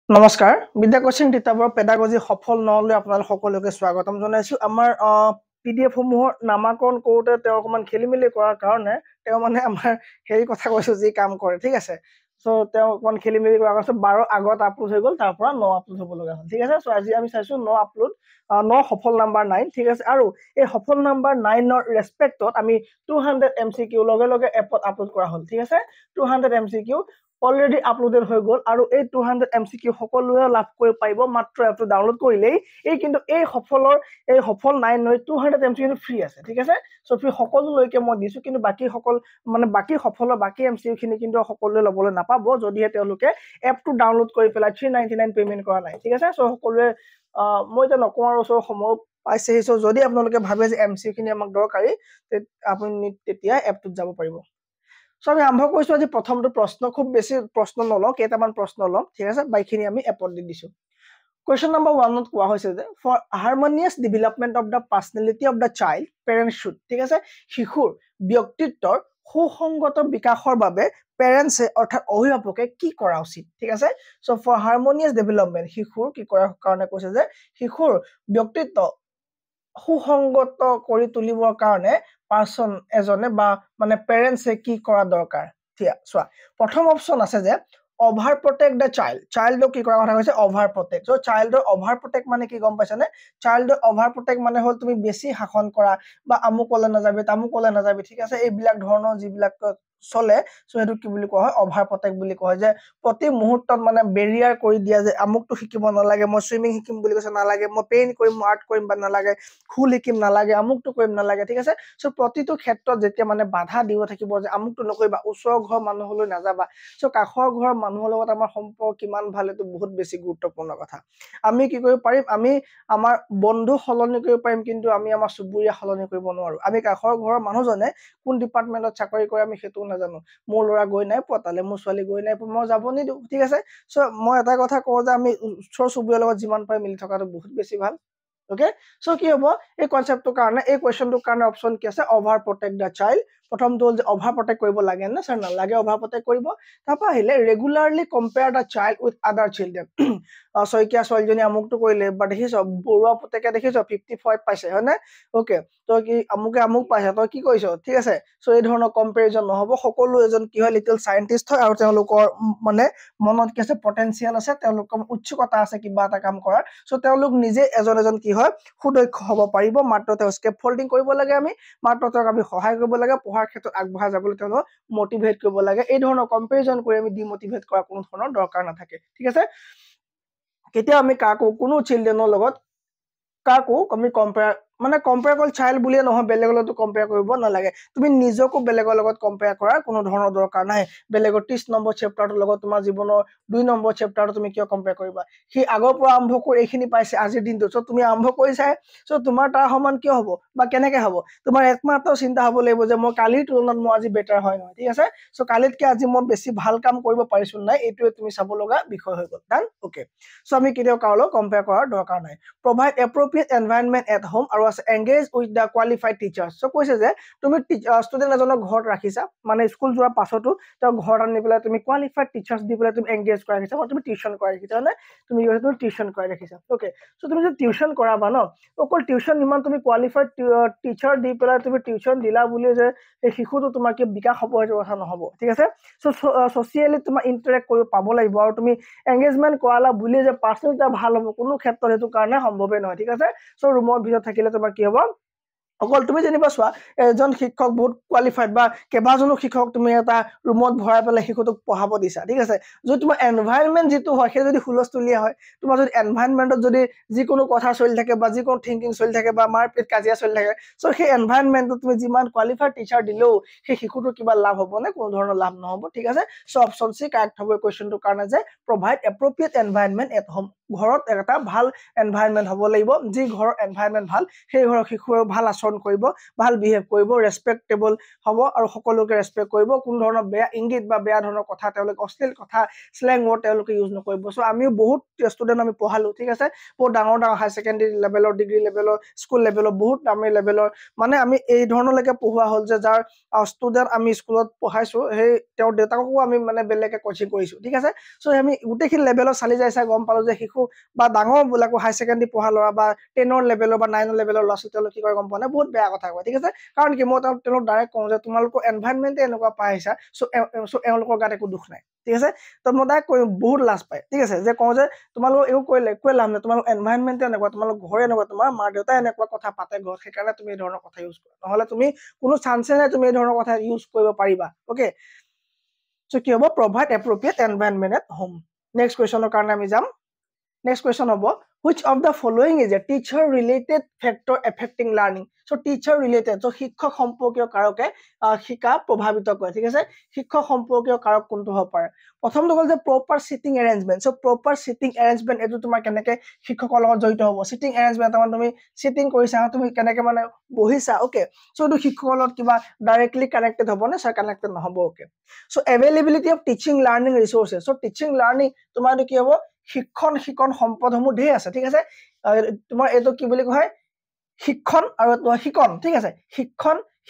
নমস্কাৰ বিদ্যা coaching Titabar pedagogy সফল নহলে আপোনালোক সকলোকে স্বাগতম জনাইছো আমাৰ পিডিএফ সমূহৰ নামাকৰণ কৰোতে তেওঁ অকমান খেলিমেলি কৰাৰ কাৰণে তেওঁ মানে আমাৰ হেৰি কথা কৈছো যি কাম কৰে ঠিক আছে সো তেওঁ অকমান খেলিমেলি কৰাৰ কাৰণে 12 আগত আপলোড হৈ গল তাৰ পৰা 9 আপলোড হ'ব লগা হ'ল ঠিক আছে সো আজি আমি চাইছো 9 আপলোড 9 সফল নাম্বাৰ 9 ঠিক আছে আৰু এই সফল নাম্বাৰ 9 ৰ ৰেসপেক্টত আমি 200 এমসিকিউ লগে লগে এপত আপলোড কৰা হ'ল ঠিক আছে 200 এমসিকিউ অলৰেডি আপলোডেড হৈ গল আৰু এই 200 এমসিকিউ সকলোৱে লাভ কৰি পাইব মাত্ৰ এপটো ডাউনলোড কৰিলেই এই কিন্তু এই সফল 9 লৈ 200 এমসিকিউ ফ্ৰী আছে ঠিক আছে সো ফ্ৰী সকলোলৈকে মই দিছো কিন্তু বাকি সফলৰ বাকি এমসিকিউ খিনি কিন্তু সকলোৱে লবলৈ নাপাব যদিহে তেওঁলোকে এপটো ডাউনলোড কৰি পেলাই 399 পেমেন্ট কৰা নাই ঠিক আছে সো সকলোৱে মই এটা নকওঁ আৰু সো সময় পাইছে সো যদি আপোনালোকে ভাবে যে এমসিকিউ খিনি আমাক দৰকাৰী আপুনি তেতিয়া এপটোত যাব পাৰিব সো আমি আৰম্ভ কৰিছো আজি প্ৰথমটো প্ৰশ্ন খুব বেছি প্ৰশ্ন নলও কেইটামান প্ৰশ্ন লম ঠিক আছে বাইখিনি আমি এপত দি দিছো Question number 1 ত কোৱা হৈছে যে for harmonious development of the personality of the child parents should ঠিক আছে শিশুৰ ব্যক্তিত্বৰ সুসংগত বিকাশৰ বাবে parents অৰ্থাৎ অভিভাৱকে কি কৰা উচিত ঠিক আছে so for harmonious development শিশুৰ কি কৰাৰ কাৰণে কৈছে যে শিশুৰ ব্যক্তিত্ব সুসংগত কৰি তুলিবৰ কাৰণে পাৰ্সন এজনে বা মানে পেৰেন্টছে কি কৰা দৰকাৰ ঠিক আছে প্ৰথম অপচন আছে যে over protect the child কি কৰা কথা কৈছে over protect so childৰ over protect মানে কি গম পাইছানে childৰ over protect মানে হল তুমি বেছি শাসন কৰা বা আমুকলে নাযাবি তামুকলে নাযাবি ঠিক আছে এইবিলাক ধৰণৰ যিবিলাক চলে সো এটো কি বুলি কোৱা হয় over protect বুলি কোৱা হয় যে প্ৰতি মুহূৰ্তত মানে বেৰিয়াৰ কৰি দিয়া যে আমুকটো শিকিব নালাগে মই সুইমিং শিকিম বুলি কৈছে নালাগে মই পেইন্ট কৰিম আৰ্ট কৰিম বা নালাগে খুল শিকিম নালাগে আমুকটো কৰিম নালাগে ঠিক আছে সো প্ৰতিটো ক্ষেত্ৰত যেতিয়া মানে বাধা দিব থাকিব যে আমুকটো নকৰিবা ওচৰ ঘৰ মানুহলৈ নাযাবা সো কাখৰ ঘৰ মানুহৰ লগত আমাৰ সম্পৰ্ক কিমান ভাল এটো বহুত বেছি গুৰুত্বপূৰ্ণ কথা আমি কি কৰিব পাৰিম আমি আমাৰ বন্ধু সলনি কৰিব পাৰিম কিন্তু আমি আমাৰ সুবুৰীয়া সলনি কৰিব নোৱাৰো আমি কাখৰ ঘৰৰ মানুহজনে কোন ডিপাৰ্টমেন্টত চাকৰি কৰে আমি হেতু নাজানো মোৰ লৰা গৈ নাই পতালে মোৰ ছোৱালী গৈ নাই মই যাব নিদু ঠিক আছে সো মই এটা কথা কওঁ যে আমি ওচৰ সুবুৰীয়াৰ লগত যিমান পাৰি মিলি থকাটো বহুত বেছি ভাল Okay, so কি হবো এই কনসেপ্টৰ কাৰণে এই কোৱেশ্চনটোৰ কাৰণে অপচন কি আছে over protect the child প্ৰথমটো হল যে over protect কৰিব লাগে না স্যাৰ না লাগে over protect কৰিব তাপা আহিলে regularly compare the child with other children Saikia ছোৱালীজনী আমুকটো কৰিলে বা দেখিছ বৰুৱা পুতেকে দেখিছ 55 পাইছে হয় না ওকে তো কি আমুকে আমুক পাইছে তো কি কৈছ ঠিক আছে সো এই ধৰণৰ কম্পেৰিজন নহব সকলো এজন কি হয় লিটল সায়েন্টিস্ট হয় আৰু তেওঁলোকৰ মানে মনত কি আছে পটেনশিয়াল আছে তেওঁলোকৰ উচ্চকতা আছে কিবা এটা কাম কৰাৰ সো তেওঁলোক নিজে এজন কি হয় সুদক্ষ হ'ব পাৰিব মাত্ৰ তেওঁ স্কেপ ফোল্ডিং কৰিব লাগে আমি মাত্ৰ তেওঁক আমি সহায় কৰিব লাগে পঢ়াৰ ক্ষেত্ৰত আগবঢ়াই যাবলৈ তেওঁলোক মোটিভেট কৰিব লাগে এই ধৰণৰ কম্পেৰিজন কৰি আমি ডিমোটিভেট কৰা কোনো ধৰণৰ দৰকাৰ নাথাকে ঠিক আছে কেতিয়া আমি কাকো কোনো চিলড্ৰেনৰ লগত কাকো আমি কম্পেয়াৰ কল চাইল্ড বুলিয়ে নহয় বেলেগৰ লগত কম্পেয়াৰ কৰিব নালাগে তুমি নিজকো বেলেগৰ লগত কম্পেয়াৰ কৰাৰ কোনো ধৰণৰ দৰকাৰ নাই বেলেগৰ 30 নম্বৰ চেপ্টাৰটোৰ লগত তোমাৰ জীৱনৰ 2 নম্বৰ চেপ্টাৰটো তুমি কিয় কম্পেয়াৰ কৰিবা হি আগৰ পৰা আৰম্ভ কৰি এইখিনি পাইছে আজিৰ দিনটো সো তুমি আৰম্ভ কৰিছাই সো তোমাৰ তাৰ সমান কিয় হ'ব বা কেনেকে হ'ব তোমাৰ একমাত্ৰ চিন্তা হ'ব লাগিব যে মই কালিৰ তুলনাত মই আজি বেটাৰ হয় নহয় ঠিক আছে সো কালিতকে আজি মই বেছি ভাল কাম কৰিব পাৰিছো নাই এইটোৱে তুমি চাব লগা বিষয় হৈ গল ডান ওকে সো আমি কেতিয়াও কাৰো কম্পেয়াৰ কৰাৰ দৰকাৰ নাই provide appropriate environment at home আৰু আছে engage with the qualified teachers so কৈছে যে তুমি ষ্টুডেন্ট এজনক ঘৰত ৰাখিছা মানে স্কুল যোৱাৰ পাছতো তেওঁ ঘৰত আনি পেলাই তুমি কোৱালিফাইড টিচাৰ্স দি পেলাই তুমি এংগেজ কৰাই ৰাখিছা তুমি টিউশন কৰাই ৰাখিছা না তুমি টিউশন কৰাই ৰাখিছা ওকে সো তুমি যে টিউশন কৰাবা ন অকল টিউশন ইমান তুমি কোৱালিফাইড টিচাৰ দি পেলাই তুমি টিউশন দিলা বুলি যে এই শিশুটো তোমাৰ কি বিকাশ হ'ব এইটো কথা নহব ঠিক আছে সো সোশিয়ালি তোমাৰ ইন্টাৰেক্ট কৰিব পাব লাগিব আৰু তুমি এংগেজমেন্ট কৰালা বুলি যে পাৰ্সনেলিটি ভাল হ'ব কোনো ক্ষেত্ৰত হেতু কাৰণে সম্ভৱে নহয় ঠিক আছে সো ৰুমৰ ভিতৰত থাকিলে তোমাৰ কি হ'ব অকল তুমি যেনিবা চোৱা এজন শিক্ষক বহুত কোৱালিফাইড বা কেবাজনো শিক্ষক তুমি এটা ৰুমত ভৰাই পেলাই শিশুটোক পঢ়াব দিছা ঠিক আছে যদি তোমাৰ এনভায়ৰনমেন্ট যেটো হয় সেই যদি হুলস্থুলীয়া হয় তোমাৰ যদি এনভায়ৰনমেন্টত যদি যিকোনো কথা চলি থাকে বা যিকোনো থিংকিং চলি থাকে বা মাৰপিট কাজিয়া চলি থাকে সো সেই এনভায়ৰনমেন্টত তুমি যিমান কোৱালিফাইড টিচাৰ দিলেও সেই শিশুটোৰ কিবা লাভ হ'ব নে কোনো ধৰণৰ লাভ নহব ঠিক আছে সো অপচন সি কাৰেক্ট হ'ব কোৱেশ্চনটোৰ কাৰণে যে provide appropriate environment at home ঘৰত এটা ভাল এনভাইৰনমেন্ট হ'ব লাগিব যি ঘৰৰ এনভাইৰনমেন্ট ভাল সেই ঘৰৰ শিশুৱে ভাল আচৰণ কৰিব ভাল বিহেভ কৰিব ৰেসপেক্টেবল হ'ব আৰু সকলোকে ৰেসপেক্ট কৰিব কোন ধৰণৰ বেয়া ইংগিত বা বেয়া ধৰণৰ কথা তেওঁলোকে অশ্লীল কথা স্লেং ৱৰ্ড তেওঁলোকে ইউজ নকৰিব সো আমিও বহুত ষ্টুডেন্ট আমি পঢ়ালো ঠিক আছে বহুত ডাঙৰ হাই সেকেন্ডাৰী লেভেলৰ ডিগ্ৰী লেভেলৰ স্কুল লেভেলৰ বহুত দামী লেভেলৰ মানে আমি এই ধৰণলৈকে পঢ়োৱা হ'ল যে যাৰ ষ্টুডেন্ট আমি স্কুলত পঢ়াইছো সেই তেওঁৰ দেউতাককো আমি মানে বেলেগে কোচিং কৰিছো ঠিক আছে সো আমি গোটেইখিনি লেভেলত চালি যাইছা গম পালো যে শিশু বা ডাঙৰ বিলাকো হাই সেকেন্ডাৰী পঢ়া ল'ৰা বা 10ৰ লেভেলৰ বা 9ৰ লেভেলৰ ল'ৰা ছোৱালী তেওঁলোকে কি কৰে গম পোৱা নাই বহুত বেয়া কথা কয় ঠিক আছে কাৰণ কি মই তেওঁলোক ডাইৰেক্ট কওঁ যে তোমালোকৰ এনভাইৰনমেন্টে এনেকুৱা পাই আহিছা সো এওঁলোকৰ গাত একো দুখ নাই ঠিক আছে তো মই ডাইৰেক্ট কৈ বহুত লাজ পায় ঠিক আছে যে কওঁ যে তোমালোক একো কৰিলে একোৱে লাভ নাই তোমালোক এনভাইৰনমেন্টে এনেকুৱা তোমালোক ঘৰে এনেকুৱা তোমাৰ মা দেউতা এনেকুৱা কথা পাতে ঘৰত সেইকাৰণে তুমি এই ধৰণৰ কথা ইউজ কৰা নহলে তুমি কোনো চান্সে নাই তুমি এই ধৰণৰ কথা ইউজ কৰিব পাৰিবা ওকে সো কি হ'ব provide appropriate environment at home next questionৰ কাৰণে আমি যাম next question হ'ব which of the following is a teacher related factor affecting learning so teacher related so শিক্ষক সম্পৰ্কীয় কাৰকে শিকা প্ৰভাৱিত কৰে ঠিক আছে শিক্ষক সম্পৰ্কীয় কাৰক কোনটো হ'ব পাৰে প্ৰথমটো হ'ল যে proper sitting arrangement so proper sitting arrangement এটো তোমাৰ কেনেকে শিক্ষকৰ লগত জড়িত হ'ব sitting arrangement মানে তুমি sitting কৰিছা তুমি কেনেকে মানে বহিছা ওকে so এটো শিক্ষকৰ লগত কিবা directly connected হ'ব নে সা connected নহব okay so availability of teaching learning resources so teaching learning তোমাৰ কি হ'ব শিক্ষণ সম্পদসমূহ ঢেৰ আছে ঠিক আছে তোমাৰ এটো কি বুলি কয় শিক্ষণ আৰু শিকন ঠিক আছে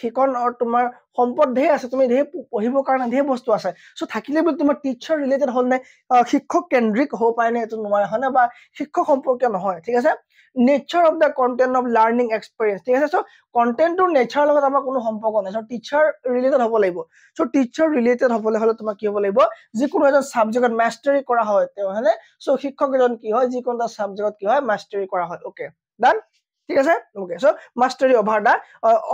শিকন আৰু তোমাৰ সম্পদ ঢেৰ আছে তুমি ঢেৰ পঢ়িবৰ কাৰণে ঢেৰ বস্তু আছে সো থাকিলে বুলি তোমাৰ টিচাৰ ৰিলেটেড হ'ল নে শিক্ষক কেন্দ্ৰিক হ'ব পাৰে নে এটো নহয় হয়নে বা শিক্ষক সম্পৰ্কীয় নহয় ঠিক আছে nature of the content of learning experience ঠিক আছে সো কন্টেন্টৰ নেচাৰৰ লগত আমাৰ কোনো সম্পৰ্ক নাই সো টিচাৰ ৰিলেটেড হ'ব লাগিব সো টিচাৰ ৰিলেটেড হ'বলৈ হলে তোমাৰ কি হ'ব লাগিব যিকোনো এটা সাবজেক্টত মাস্টাৰি কৰা হয় তেও হয়নে সো শিক্ষক এজন কি হয় যিকোনো এটা সাবজেক্টত কি হয় মাস্টাৰি কৰা হয় ওকে ডান ঠিক আছে okay so mastery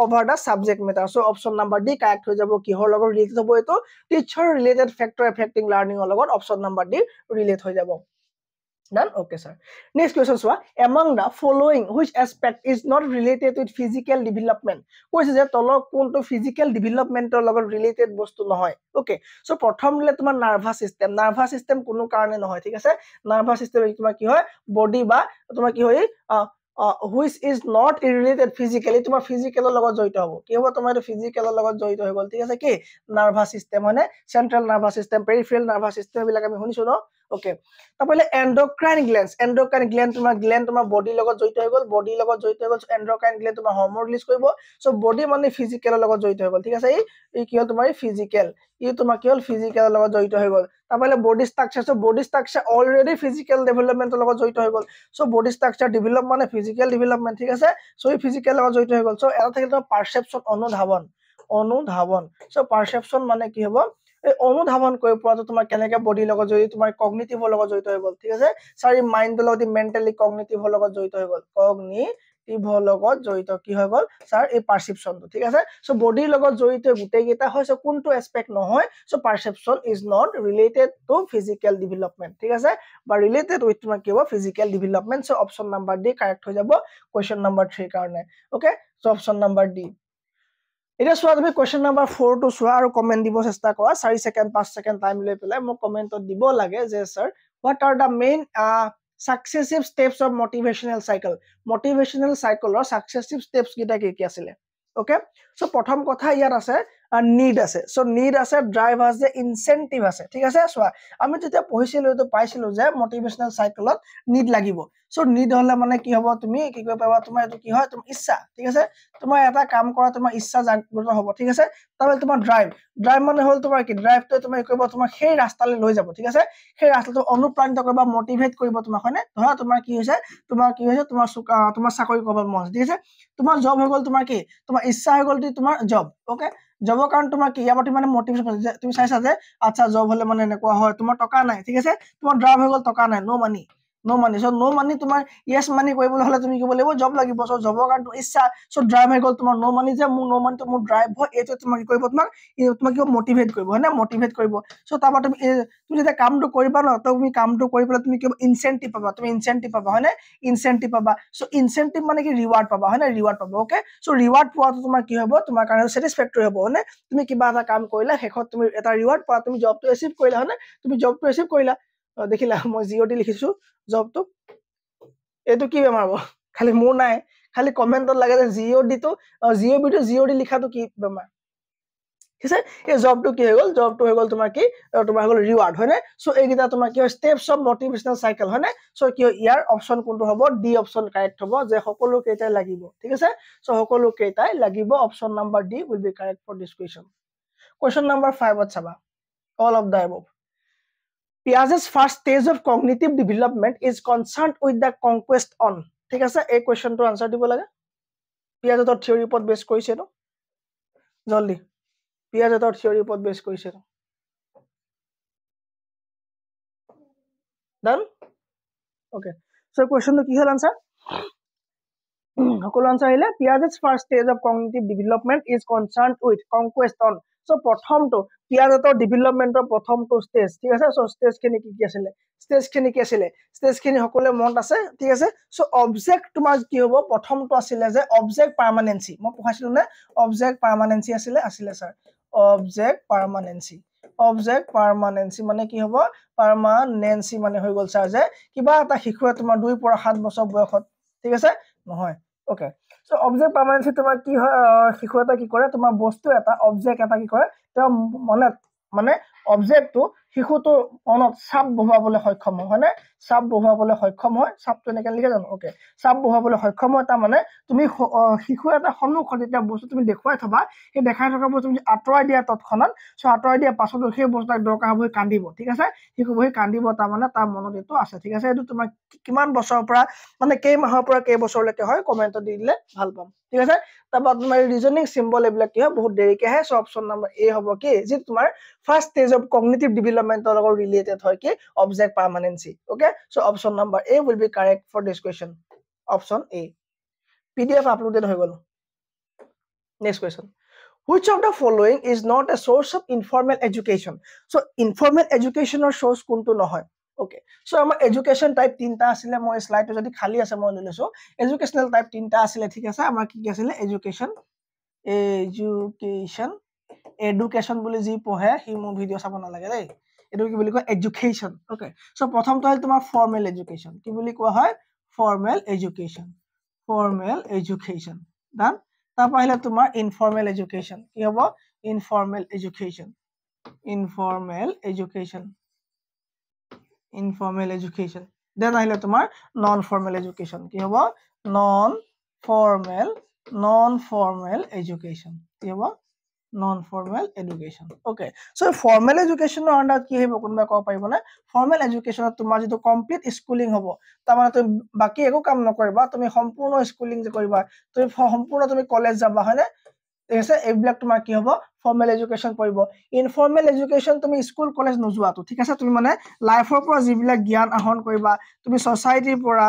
over the subject matter so option number D correct হৈ যাব কিহৰ লগত ৰিলেটেড হ'ব এটো teacher related factor affecting learning ৰ লগত option number D ৰিলেট হৈ যাব done okay sir next question so among the following which aspect is not related with physical development কৈছে যে তলৰ কোনটো physical development ৰ লগত related বস্তু নহয় okay so প্ৰথমলে তোমাৰ নাৰ্ভাস সিস্টেম কোনো কাৰণে নহয় ঠিক আছে নাৰ্ভাস সিস্টেম তোমাৰ কি হয় বডি বা তোমাৰ কি হয় which is not related physically তোমাৰ physical লগত জড়িত হ'ব কি হ'ব তোমাৰ physical লগত জড়িত হৈ গল ঠিক আছে কি নাৰ্ভাস সিস্টেম মানে central nervous system peripheral nervous system বিলাক আমি শুনিছো ন ওকে তাপলে এন্ডোক্ৰাইন গ্ল্যান্ড তোমাৰ বডি লগত জড়িত হৈ গল এন্ডোক্ৰাইন গ্ল্যান্ড তোমাৰ হৰমন ৰিলিজ কৰিব সো বডি মানে ফিজিক্যাল লগত জড়িত হৈ গল ঠিক আছে এই কি হ'ল তোমাৰ ফিজিক্যাল তোমাৰ কি হ'ল ফিজিক্যাল লগত জড়িত হৈ গল তাপলে বডি ষ্ট্ৰাকচাৰ অলৰেডি ফিজিক্যাল ডেভেলপমেন্টৰ লগত জড়িত হৈ গল সো বডি ষ্ট্ৰাকচাৰ ডেভেলপ মানে ফিজিক্যাল ডেভেলপমেন্ট ঠিক আছে সো এই ফিজিক্যাল লগত জড়িত হৈ গল সো এটা থাকিল তোমাৰ পাৰসেপচন অনুধাৱন সো পাৰসেপচন মানে কি হ'ব এই অনুধাৱন কৰিব পৰাটো তোমাৰ কেনেকে বডি লগত জড়িত তোমাৰ কগনিটিভৰ লগত জড়িত হৈ গল ঠিক আছে সৰি মাইন্ড লগত মেন্টালি কগনিটিভৰ লগত জড়িত হৈ গল কগনিটিভৰ লগত জড়িত কি হৈ গল স্যাৰ এই পাৰসেপচনটো ঠিক আছে সো বডিৰ লগত জড়িত গুটেই কেইটা হয় সো কোনটো এসপেক্ট নহয় so perception is not related to physical development ঠিক আছে বা ৰিলেটেড উইথ তোমাৰ কি হ'ব physical development so option number D correct হৈ যাব কোৱেশ্চন নাম্বাৰ 3 কাৰণে okay so option number D এটা সোৱা তুমি কোৱেশ্চন নাম্বাৰ 4 টু সোৱা আৰু কমেন্ট দিব চেষ্টা কৰা 4 সেকেন্ড 5 সেকেন্ড টাইম লৈ পেলাই মোক কমেন্টত দিব লাগে যে sir what are the main successive steps of motivational cycle or successive steps কিটা কি আছিল ওকে সো প্ৰথম কথা ইয়াত আছে need আছে সো need আছে drive আছে incentive আছে ঠিক আছে সোৱা আমি যেতিয়া পঢ়িছিলো তো পাইছিলো যে মোটিভেশনাল সাইকেলত need লাগিব সো need হলে মানে কি হ'ব তুমি কি কৰিব পাবা তোমাৰ এটো কি হয় তোমাৰ ইচ্ছা ঠিক আছে তোমাৰ এটা কাম কৰা তোমাৰ ইচ্ছা জাগ্ৰত হ'ব ঠিক আছে তাহলে তোমাৰ drive মানে হল তোমাৰ কি drive তো তুমি কৰিব তোমাৰ সেই ৰাস্তালৈ লৈ যাব ঠিক আছে সেই ৰাস্তাটো অনুপ্ৰাণিত কৰিব মোটিভেট কৰিব তোমাক হয়নে ধৰা তোমাৰ কি হৈছে তোমাৰ চাকৰি কৰিব মন ঠিক আছে তোমাৰ জব হৈ গল তোমাৰ কি তোমাৰ ইচ্ছা হৈ গল তোমাৰ জব ওকে জবৰ কাৰণ তোমাৰ কি ইয়াবতি মানে মোটিভেশন তুমি চাইছা যে আচ্ছা জব হলে মানে এনেকুৱা হয় তোমাৰ টকা নাই ঠিক আছে তোমাৰ ড্ৰাইভ হৈ গল টকা নাই no money so no money তোমাৰ ইয়েস মানি কৰিবলৈ হলে তুমি কি লাগিব জব লাগিব সো জবৰ কাৰণ ইচ্ছা সো ড্ৰাইভ হৈ গল তোমাৰ নো মানি যে মোৰ নো মানি তো মোৰ ড্ৰাইভ হয় এটো তোমাক কি কৰিব তোমাক কি মোটিভেট কৰিব হয় না মোটিভেট কৰিব সো তাবা তুমি যেতিয়া কামটো কৰিবা ন তুমি কামটো কৰি পেলাই তুমি কি ইনসেন্টিভ পাবা হয় না ইনসেন্টিভ পাবা সো ইনসেন্টিভ মানে কি ৰিৱাৰ্ড পাবা হয় না ৰিৱাৰ্ড পাবা ওকে সো ৰিৱাৰ্ড পোৱাটো তোমাৰ কি হ'ব তোমাৰ কাৰণে স্যাটিসফ্যাক্টৰি হ'ব হয় না তুমি কিবা এটা কাম কৰিলা হেখত তুমি এটা ৰিৱাৰ্ড পা তুমি জবটো এচিভ কৰিলা হয় না তুমি জবটো এচিভ কৰিলা দেখিলা মই জিঅডি লিখিছো জবটো এইটো কি বেমাৰ হ'ব খালি মোৰ নাই খালি কমেন্টত লাগে যে জিঅ'ডি টো জিঅ'ডি লিখাটো কি বেমাৰ ঠিক আছে এই জবটো কি হৈ গ'ল জবটো হৈ গ'ল তোমাৰ কি তোমাৰ হৈ গ'ল ৰিৱাৰ্ড হয়নে সো এইকেইটা তোমাৰ কি হয় ষ্টেপছ অফ মটিভেশ্যনেল চাইকেল হয়নে সো কি ইয়াৰ অপচন কোনটো হ'ব ডি অপচন কাৰেক্ট হ'ব যে সকলো কেইটাই লাগিব ঠিক আছে সো সকলো কেইটাই লাগিব option number D will be correct for this question number 5 ত চাবা all of the above Piaget's first stage of cognitive development is concerned with the conquest on ঠিক আছে এই কোৱেশ্চনটো আনসাৰ দিব লাগে পিয়াজেটৰ থিওৰি ওপৰত বেছ কৰিছে ন জলদি পিয়াজেটৰ থিওৰি ওপৰত বেছ কৰিছে ন ডান ওকে সো কোৱেশ্চনটো কি হল আনসাৰ সকলো আনসাৰ আহিলে Piaget's first stage of cognitive development is concerned with conquest on so প্ৰথমটো পিয়াজেটৰ ডেভেলপমেন্টৰ প্ৰথমটো স্টেজ ঠিক আছে সো স্টেজ খিনি কি আছিলে স্টেজ খিনি সকলে মনত আছে ঠিক আছে সো অবজেক্ট তোমাৰ কি হ'ব প্ৰথমটো আছিলে যে অবজেক্ট পাৰ্মানেন্সি মই পঢ়াইছিলো নে অবজেক্ট পাৰ্মানেন্সি আছিলে স্যাৰ অবজেক্ট পাৰ্মানেন্সি মানে কি হ'ব পাৰ্মানেন্সি মানে হৈ গ'ল স্যাৰ যে কিবা এটা শিশুৱে তোমাৰ 2 পৰা 7 বছৰ বয়সত ঠিক আছে নহয় ওকে সো অবজেক্ট পাৰ্মানেন্সি তোমাৰ কি হয় শিশু এটা কি কৰে তোমাৰ বস্তু এটা অবজেক্ট এটা কি কৰে তেওঁ মানে অবজেক্টটো শিশুটো মনত চাপ বহুৱাবলৈ সক্ষম হয় মানে চাপ বহুৱাবলৈ সক্ষম হয় চাপটো এনেকৈ লিখে জানো ওকে চাপ বহুৱাবলৈ সক্ষম হয় তাৰ মানে তুমি শিশু এটা সন্মুখত যেতিয়া বস্তু তুমি দেখুৱাই থবা সেই দেখাই থকা বস্তু তুমি আঁতৰাই দিয়া তৎক্ষণাত সো আঁতৰাই দিয়া পাছত সেই বস্তুটো দৰকাৰ হৈ কান্দিব ঠিক আছে শিশু বহি কান্দিব তাৰ মানে তাৰ মনত এইটো আছে ঠিক আছে এইটো তোমাৰ কিমান বছৰৰ পৰা মানে কেই মাহৰ পৰা কেই বছৰলৈকে হয় কমেন্টত দি দিলে ভাল পাম ঠিক আছে তাৰপৰা তোমাৰ ৰিজনিং সিম্বল এইবিলাক কি হয় বহুত দেৰিকে আহে সো অপচন নম্বৰ এ হ'ব কি যে তোমাৰ ফাৰ্ষ্ট স্টেজ অফ কগনিটিভ ডেভেলপমেন্টৰ লগত ৰিলেটেড হয় কি object permanency okay so option number A will be correct for this question option A PDF uploaded হৈ গ'ল next question Which of the following is not a source of informal education? So informal education or source কোনটো নহয় okay so আমাৰ education type তিনটা আছিল মই স্লাইডটো যদি খালি আছে মই লৈ লৈছো educational type তিনটা আছিল ঠিক আছে আমাৰ কি আছিল education বুলি যি পঢ়ে হি মোৰ ভিডিও চাব নালাগে দেই এটো কি বুলি কয় education okay so প্ৰথমটো হ'ল তোমাৰ formal education কি বুলি কোৱা হয় formal education done তাৰপৰা আহিলে তোমাৰ informal education কি হ'ব informal education then আহিলে তোমাৰ non formal education কি হ'ব non formal education কি হ'ব non formal education okay so formal education under কি হ'ব কোনবা কব পাৰিব না formal education তোমাৰ যেটো কমপ্লিট স্কুলিং হ'ব তাৰ মানে তুমি বাকি একো কাম নকৰিবা তুমি সম্পূৰ্ণ স্কুলিং যে কৰিবা তুমি সম্পূৰ্ণ তুমি কলেজ যাবা হয়নে এসে এইবিলাক তোমাৰ কি হ'ব ফৰ্মেল এডুকেশন পৰিব ইনফৰ্মেল এডুকেশন তুমি স্কুল কলেজ নজুৱাটো ঠিক আছে তুমি মানে লাইফৰ পৰা যিবিলাক জ্ঞান আহৰণ কৰিবা তুমি সোসাইটিৰ পৰা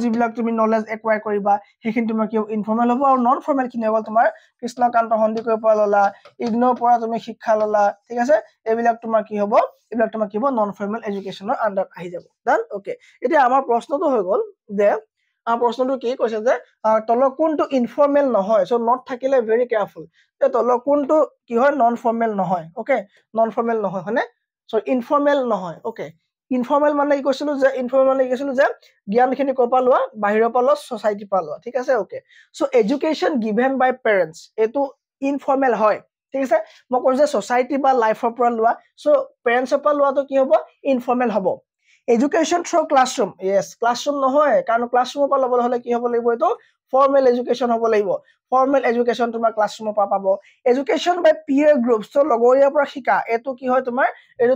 যিবিলাক তুমি নলেজ একুৱায়াৰ কৰিবা হেখিনি তোমাৰ কি ইনফৰ্মেল হ'ব আৰু নন ফৰ্মেল কিনে হ'ল তোমাৰ কৃষ্ণকান্ত সন্দিকৈ পৰা ললা ইগনৰ পৰা তুমি শিক্ষা ললা ঠিক আছে এইবিলাক তোমাৰ কি হ'ব এইবিলাক তোমাৰ কি হ'ব নন ফৰ্মেল এডুকেশনৰ আন্ডাৰ আহি যাব ডান ওকে এতিয়া আমাৰ প্ৰশ্নটো হৈ গ'ল যে প্ৰশ্নটো কি কৈছে যে তলৰ কোনটো ইনফৰ্মেল নহয় সো নট থাকিলে ভেৰি কেয়াৰফুল যে তলৰ কোনটো কি হয় নন ফৰ্মেল নহয় ওকে নন ফৰ্মেল নহয় হয়নে সো ইনফৰ্মেল নহয় ওকে ইনফৰ্মেল মানে কি কৈছিলো যে ইনফৰ্মেল মানে কি কৈছিলো যে জ্ঞানখিনি কৰপা লোৱা বাহিৰৰ পৰা লোৱা সোসাইটি পৰা লোৱা ঠিক আছে ওকে সো এডুকেশন গিভেন বাই পেৰেন্টস এটো ইনফৰ্মেল হয় ঠিক আছে মই কৈছো যে সোসাইটি বা লাইফৰ পৰা লোৱা সো পেৰেন্টছৰ পৰা লোৱাটো কি হ'ব ইনফৰ্মেল হ'ব Education through classroom yes classroom নহয় কাৰণ ক্লাছৰুমৰ পৰা ল'বলৈ হলে কি হ'ব লাগিব এটো ফৰ্মেল এডুকেশন হ'ব লাগিব ফৰ্মেল এডুকেশন তোমাৰ ক্লাছৰুমৰ পৰা পাব এডুকেশন বাই পিয়াৰ গ্ৰুপছ তো লগৰীয়াৰ পৰা শিকা এটো কি হয়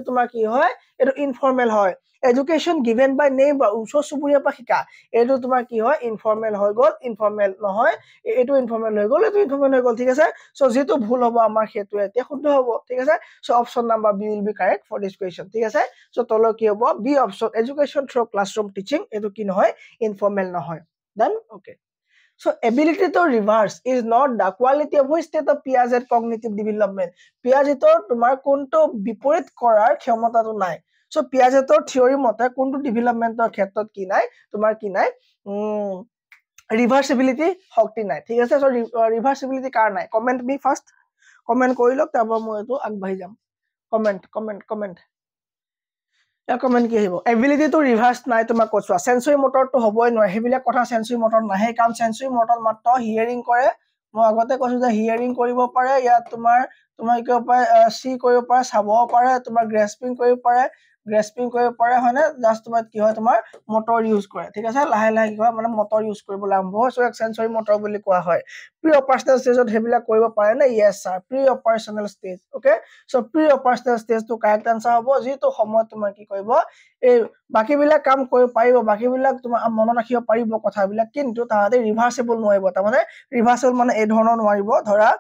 তোমাৰ কি হয় এটো ইনফৰ্মেল হয় এডুকেশন গিভেন বাই নেইবাৰ ওচৰ চুবুৰীয়াৰ পৰা শিকা এটো তোমাৰ কি হয় ইনফৰ্মেল হৈ গ'ল ইনফৰ্মেল নহয় এটো ইনফৰ্মেল হৈ গ'ল এটো ইনফৰ্মেল হৈ গ'ল ঠিক আছে সো যেটো ভুল হ'ব আমাৰ হেতু এতিয়া শুদ্ধ হ'ব ঠিক আছে so option number B will be correct for this question ঠিক আছে সো তলৰ কি হ'ব B option education through classroom teaching এটো কি নহয় ইনফৰ্মেল নহয় ডান okay So ability to reverse is not the quality of which state of Piaget cognitive development. Piagetor তোমাৰ কোনটো বিপৰীত কৰাৰ ক্ষমতাটো নাই সো পিয়াজেটৰ থিওৰি মতে কোনটো ডেভেলপমেন্টৰ ক্ষেত্ৰত কি নাই তোমাৰ কি নাই ৰিভাৰ্সিবিলিটি শক্তি নাই ঠিক আছে সো ৰিভাৰ্সিবিলিটি কাৰ নাই কমেন্ট মি ফাৰ্স্ট কমেন্ট কৰি লওক তাৰপৰ মই এটো আগবাঢ়ি যাম কমেন্ট या कमेंट কি আহিব এবিলিটি টু ৰিভাৰ্স নাই তোমাক কৈছো সেন্সৰি মোটৰ তো হবই নহয় হেবিলাক কথা সেন্সৰি মোটৰ নাহে কাৰণ সেন্সৰি মোটৰ মাত্ৰ হিয়াৰিং কৰে মই আগতে কৈছো যে হিয়াৰিং কৰিব পাৰে ইয়া তোমাৰ কি পাৰে সি কৰিব পাৰে চাব পাৰে তোমাৰ গ্ৰেস্পিং কৰিব পাৰে হয়নে জাস্ট তোমাৰ কি হয় তোমাৰ মোটৰ ইউজ কৰে ঠিক আছে লাহে লাহে কি হয় মানে মোটৰ ইউজ কৰিবলৈ আৰম্ভ হয় সো এক সেন্সৰি মোটৰ বুলি কোৱা হয় প্ৰি অপাৰেশনাল ষ্টেজত হেবিলাক কৰিব পাৰে না yes sir pre operational stage okay so pre operational stage তো কাৰেক্ট আনসাৰ হ'ব যেটো সময় তোমাৰ কি কৰিব এই বাকি বিলাক কাম কৰিব পাৰিব বাকি বিলাক তোমাৰ মনত ৰাখিব পাৰিব কথাবিলাক কিন্তু তাহাতে ৰিভাৰ্সিবল নোৱাৰিব তাৰ মানে ৰিভাৰ্সিবল মানে এই ধৰণৰ নোৱাৰিব ধৰা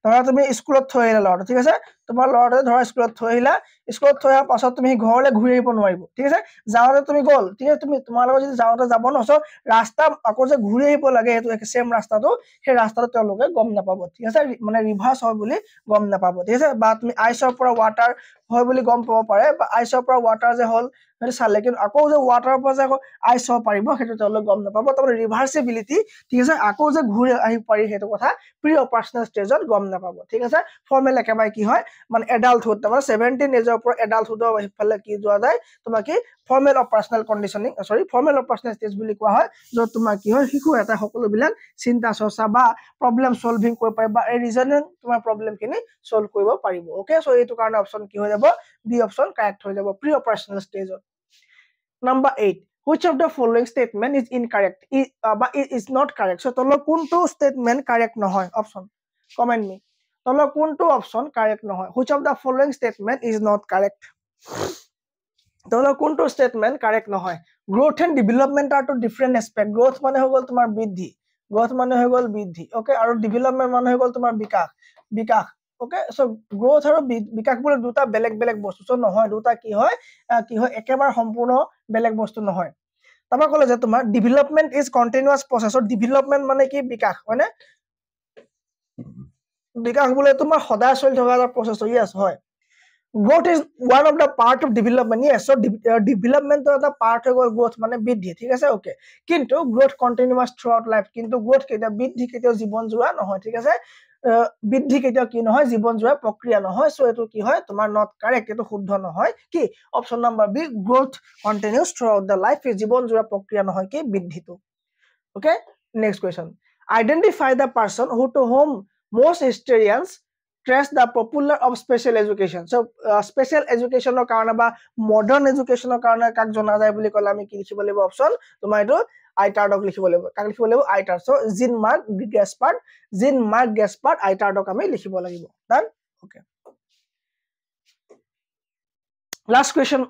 ধৰা তুমি স্কুলত থৈ আহিলা লৰা ঠিক আছে তোমাৰ লৰাটো ধৰা স্কুলত থৈ আহিলা স্কুলত থৈ অহাৰ পাছত তুমি ঘৰলৈ ঘূৰি আহিব নোৱাৰিব ঠিক আছে যাওঁতে তুমি গল ঠিক আছে তুমি তোমাৰ লগত যদি যাওঁতে যাব নছ ৰাস্তা আকৌ যে ঘূৰি আহিব লাগে এটো সেম ৰাস্তাটো সেই ৰাস্তাটো তেওঁলোকে গম নাপাব ঠিক আছে মানে ৰিভাৰ্স হয় বুলি গম নাপাব ঠিক আছে বা তুমি আইছৰ পৰা ওয়াটাৰ হয় বুলি গম পাব পাৰে বা আইছৰ পৰা ওয়াটাৰ যে হল হেতু চালে কিন্তু আকৌ যে ওয়াটাৰৰ পৰা যে আইছ হ'ব পাৰিব হেতু তেওঁলোকে গম নাপাব তাৰ ৰিভাৰ্সিবিলিটি ঠিক আছে আকৌ যে ঘূৰি আহি পাৰি হেতু কথা প্ৰি অপাৰেশনাল ষ্টেজত গম নাপাব ঠিক আছে ফৰ্মেল একেবাৰে কি হয় মানে এডাল্টহুড তাৰ 17 এজৰ পৰা এডাল্টহুড হৈফালে কি যোৱা যায় তোমাৰ কি ফৰ্মেল অপাৰেশনাল কন্ডিশনিং ফৰ্মেল অপাৰেশনাল ষ্টেজ বুলি কোৱা হয় যত তোমাৰ কি হয় শিশু এটা সকলোবিলাক চিন্তা চৰ্চা বা প্ৰবলেম সলভিং কৰিব পাৰে বা ৰিজনিং তোমাৰ প্ৰবলেম খিনি সলভ কৰিব পাৰিব ওকে সো এইটো কাৰণে অপচন কি হৈ যাব বি অপচন কাৰেক্ট হৈ যাব প্ৰি অপাৰেশনাল ষ্টেজত number 8 which of the following statement is incorrect is not correct so তলৰ কোনটো statement correct নহয় option comment me তলৰ কোনটো option correct নহয় which of the following statement is not correct তলৰ কোনটো statement correct নহয় growth and development are two different aspect growth মানে হৈ গল তোমাৰ বৃদ্ধি growth মানে হৈ গল বৃদ্ধি ওকে আৰু development মানে হৈ গল তোমাৰ বিকাশ ওকে সো গ্ৰোথ আৰু বিকাশ বলে দুটা বেলেগ বেলেগ বস্তু সো নহয় দুটা কি হয় একেবাৰে সম্পূৰ্ণ বেলেগ বস্তু নহয় তামা কলে যে তোমাৰ development is continuous process development মানে কি বিকাশ হয়নে বিকাশ বলে তোমাৰ সদায় চলি থকা এটা প্ৰসেস ইয়েস হয় growth is one of the part of development yes so development is a part of growth মানে বৃদ্ধি ঠিক আছে ওকে কিন্তু growth continuous throughout life কিন্তু growth কেতিয়া বৃদ্ধি কেতিয়া জীবন জোৰা নহয় ঠিক আছে বৃদ্ধি কেতিয়া কি নহয় জীবন জোৰা প্ৰক্ৰিয়া নহয় সো এটো কি হয় তোমাৰ not correct এটো শুদ্ধ নহয় কি option number B growth continues throughout the life জীবন জোৰা প্ৰক্ৰিয়া নহয় কি বৃদ্ধিটো okay next question identify the person who to whom most historians trace the popular of special education so special education karone ba modern education karone kak jona jay boli kole ami ki likhibo lebo option tomar etu aitardok likhibo lebo kak likhibo lebo aitard so Jean Marc Gaspard aitardok ami likhibo lagibo done okay last question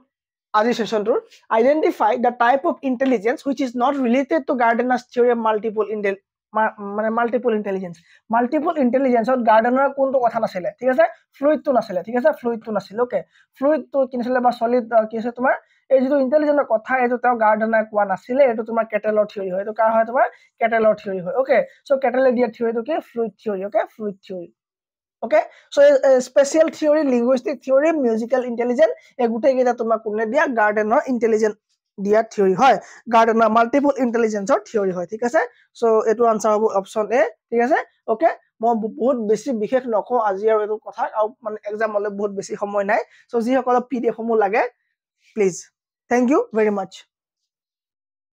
আজি session tour identify the type of intelligence which is not related to Gardner's theory of multiple intelligence ত গাৰ্ডেনৰ কোনটো কথা নাছিলে ঠিক আছে fluid তো নাছিলে ঠিক আছে ফ্লুইড তো নাছিলে ওকে ফ্লুইড তো কিনছিলে বা সলিড কি আছে তোমাৰ এই যেটো ইন্টেলিজেন্টৰ কথা এটো তাও গাৰ্ডেনাৰ কোৱা নাছিলে এটো তোমাৰ কেটেলৰ থিওৰি হয় এটো কাৰ হয় তোমাৰ কেটেলৰ থিওৰি হয় ওকে সো কেটেলে দিয়া থিওৰিটো কি fluid theory okay fluid theory okay so special theory linguistic theory musical intelligence e gute geta tuma kunne dia Gardner intelligent dia theory hoy Gardner multiple intelligence or theory hoy thik ase so etu answer hobo option a thik ase okay মই বহুত বেছি বিশেষ নকো আজি আৰু এটো কথা মানে exam হলে বহুত বেছি সময় নাই so যি সকল পিডিএফ সমূহ লাগে please thank you very much